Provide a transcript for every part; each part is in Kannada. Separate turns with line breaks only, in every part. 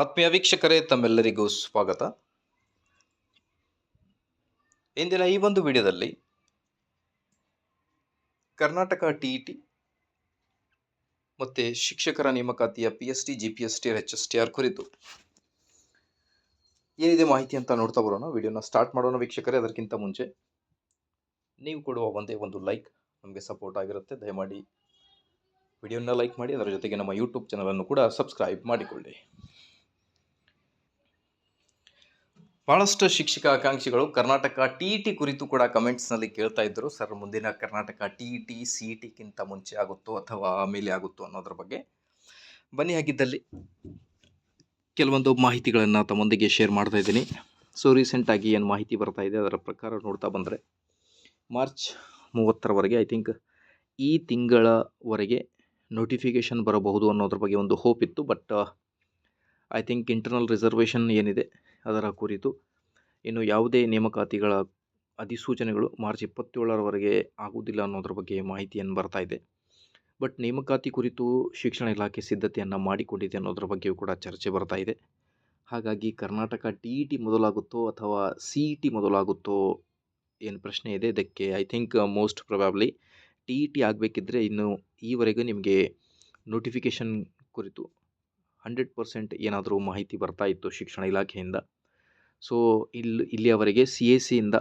ಆತ್ಮೀಯ ವೀಕ್ಷಕರೇ, ತಮ್ಮೆಲ್ಲರಿಗೂ ಸ್ವಾಗತ. ಇಂದಿನ ಈ ಒಂದು ವಿಡಿಯೋದಲ್ಲಿ ಕರ್ನಾಟಕ ಟಿಇಟಿ ಮತ್ತು ಶಿಕ್ಷಕರ ನೇಮಕಾತಿಯ PST, GPST, HSTR ಕುರಿತು ಏನಿದೆ ಮಾಹಿತಿ ಅಂತ ನೋಡ್ತಾ ಬರೋಣ. ವಿಡಿಯೋನ ಸ್ಟಾರ್ಟ್ ಮಾಡೋಣ ವೀಕ್ಷಕರೇ. ಅದಕ್ಕಿಂತ ಮುಂಚೆ ನೀವು ಕೊಡುವ ಒಂದೇ ಒಂದು ಲೈಕ್ ನಮಗೆ ಸಪೋರ್ಟ್ ಆಗಿರುತ್ತೆ. ದಯಮಾಡಿ ವಿಡಿಯೋನ ಲೈಕ್ ಮಾಡಿ, ಅದರ ಜೊತೆಗೆ ನಮ್ಮ ಯೂಟ್ಯೂಬ್ ಚಾನಲನ್ನು ಕೂಡ ಸಬ್ಸ್ಕ್ರೈಬ್ ಮಾಡಿಕೊಳ್ಳಿ. ಭಾಳಷ್ಟು ಶಿಕ್ಷಕ ಆಕಾಂಕ್ಷಿಗಳು ಕರ್ನಾಟಕ TET ಕುರಿತು ಕೂಡ ಕಮೆಂಟ್ಸ್ನಲ್ಲಿ ಕೇಳ್ತಾ ಇದ್ದರು. ಸರ್, ಮುಂದಿನ ಕರ್ನಾಟಕ TET CETಗಿಂತ ಮುಂಚೆ ಆಗುತ್ತೋ ಅಥವಾ ಆಮೇಲೆ ಆಗುತ್ತೋ ಅನ್ನೋದ್ರ ಬಗ್ಗೆ. ಬನ್ನಿ, ಆಗಿದ್ದಲ್ಲಿ ಕೆಲವೊಂದು ಮಾಹಿತಿಗಳನ್ನು ತಮ್ಮೊಂದಿಗೆ ಶೇರ್ ಮಾಡ್ತಾ ಇದ್ದೀನಿ. ಸೊ ರೀಸೆಂಟಾಗಿ ಏನು ಮಾಹಿತಿ ಬರ್ತಾ ಇದೆ ಅದರ ಪ್ರಕಾರ ನೋಡ್ತಾ ಬಂದರೆ ಮಾರ್ಚ್ 30ರವರೆಗೆ, ಐ ಥಿಂಕ್ ಈ ತಿಂಗಳವರೆಗೆ ನೋಟಿಫಿಕೇಷನ್ ಬರಬಹುದು ಅನ್ನೋದ್ರ ಬಗ್ಗೆ ಒಂದು ಹೋಪ್ ಇತ್ತು. But I think internal reservation ಏನಿದೆ ಅದರ ಕುರಿತು ಇನ್ನು ಯಾವುದೇ ನೇಮಕಾತಿಗಳ ಅಧಿಸೂಚನೆಗಳು ಮಾರ್ಚ್ 27ರವರೆಗೆ ಆಗುವುದಿಲ್ಲ ಅನ್ನೋದ್ರ ಬಗ್ಗೆ ಮಾಹಿತಿಯನ್ನು ಬರ್ತಾ ಇದೆ. ಬಟ್ ನೇಮಕಾತಿ ಕುರಿತು ಶಿಕ್ಷಣ ಇಲಾಖೆ ಸಿದ್ಧತೆಯನ್ನು ಮಾಡಿಕೊಂಡಿದೆ ಅನ್ನೋದ್ರ ಬಗ್ಗೆಯೂ ಕೂಡ ಚರ್ಚೆ ಬರ್ತಾ ಇದೆ. ಹಾಗಾಗಿ ಕರ್ನಾಟಕ TET ಮೊದಲಾಗುತ್ತೋ ಅಥವಾ CET ಮೊದಲಾಗುತ್ತೋ ಏನು ಪ್ರಶ್ನೆ ಇದೆ, ಇದಕ್ಕೆ I think most probably TET ಆಗಬೇಕಿದ್ರೆ ಇನ್ನು ಈವರೆಗೂ ನಿಮಗೆ ನೋಟಿಫಿಕೇಷನ್ ಕುರಿತು 100% ಏನಾದರೂ ಮಾಹಿತಿ ಬರ್ತಾ ಇತ್ತು ಶಿಕ್ಷಣ ಇಲಾಖೆಯಿಂದ. ಸೊ ಇಲ್ಲಿಯವರೆಗೆ CACಯಿಂದ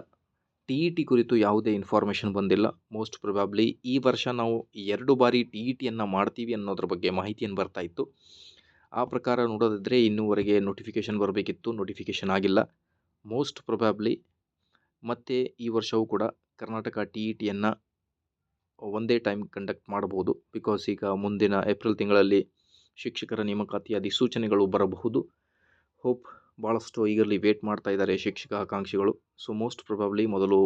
TET ಕುರಿತು ಯಾವುದೇ ಇನ್ಫಾರ್ಮೇಷನ್ ಬಂದಿಲ್ಲ. ಮೋಸ್ಟ್ ಪ್ರೊಬ್ಯಾಬ್ಲಿ ಈ ವರ್ಷ ನಾವು 2 ಬಾರಿ TETಯನ್ನು ಮಾಡ್ತೀವಿ ಅನ್ನೋದ್ರ ಬಗ್ಗೆ ಮಾಹಿತಿಯನ್ನು ಬರ್ತಾ ಇತ್ತು. ಆ ಪ್ರಕಾರ ನೋಡೋದಿದ್ರೆ ಇನ್ನೂವರೆಗೆ ನೋಟಿಫಿಕೇಷನ್ ಬರಬೇಕಿತ್ತು, ನೋಟಿಫಿಕೇಷನ್ ಆಗಿಲ್ಲ. ಮೋಸ್ಟ್ ಪ್ರೊಬ್ಯಾಬ್ಲಿ ಮತ್ತೆ ಈ ವರ್ಷವೂ ಕೂಡ ಕರ್ನಾಟಕ TETಯನ್ನು ಒಂದೇ ಟೈಮ್ ಕಂಡಕ್ಟ್ ಮಾಡಬಹುದು. ಬಿಕಾಸ್ ಈಗ ಮುಂದಿನ ಏಪ್ರಿಲ್ ತಿಂಗಳಲ್ಲಿ ಶಿಕ್ಷಕರ ನೇಮಕಾತಿಯ ಅಧಿಸೂಚನೆಗಳು ಬರಬಹುದು. ಹೋಪ್ ಭಾಳಷ್ಟು ಈಗಲ್ಲಿ ವೇಟ್ ಮಾಡ್ತಾ ಇದ್ದಾರೆ ಶಿಕ್ಷಕ ಆಕಾಂಕ್ಷಿಗಳು. ಸೊ ಮೋಸ್ಟ್ ಪ್ರೊಬಾಬ್ಲಿ ಮೊದಲು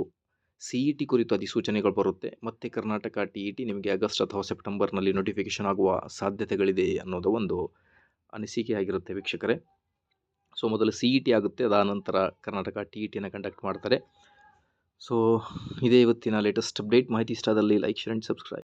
CET ಕುರಿತು ಅಧಿಸೂಚನೆಗಳು ಬರುತ್ತೆ, ಮತ್ತು ಕರ್ನಾಟಕ TET ನಿಮಗೆ ಆಗಸ್ಟ್ ಅಥವಾ ಸೆಪ್ಟೆಂಬರ್ನಲ್ಲಿ ನೋಟಿಫಿಕೇಷನ್ ಆಗುವ ಸಾಧ್ಯತೆಗಳಿದೆ ಅನ್ನೋದು ಒಂದು ಅನಿಸಿಕೆ ಆಗಿರುತ್ತೆ ವೀಕ್ಷಕರೇ. ಸೊ ಮೊದಲು CET ಆಗುತ್ತೆ, ಅದಾದ ನಂತರ ಕರ್ನಾಟಕ TETಯನ್ನು ಕಂಡಕ್ಟ್ ಮಾಡ್ತಾರೆ. ಸೊ ಇದೇ ಇವತ್ತಿನ ಲೇಟೆಸ್ಟ್ ಅಪ್ಡೇಟ್. ಮಾಹಿತಿ ಇಷ್ಟ ಆದಲ್ಲಿ ಲೈಕ್, ಶೇರ್ ಆ್ಯಂಡ್ ಸಬ್ಸ್ಕ್ರೈಬ್.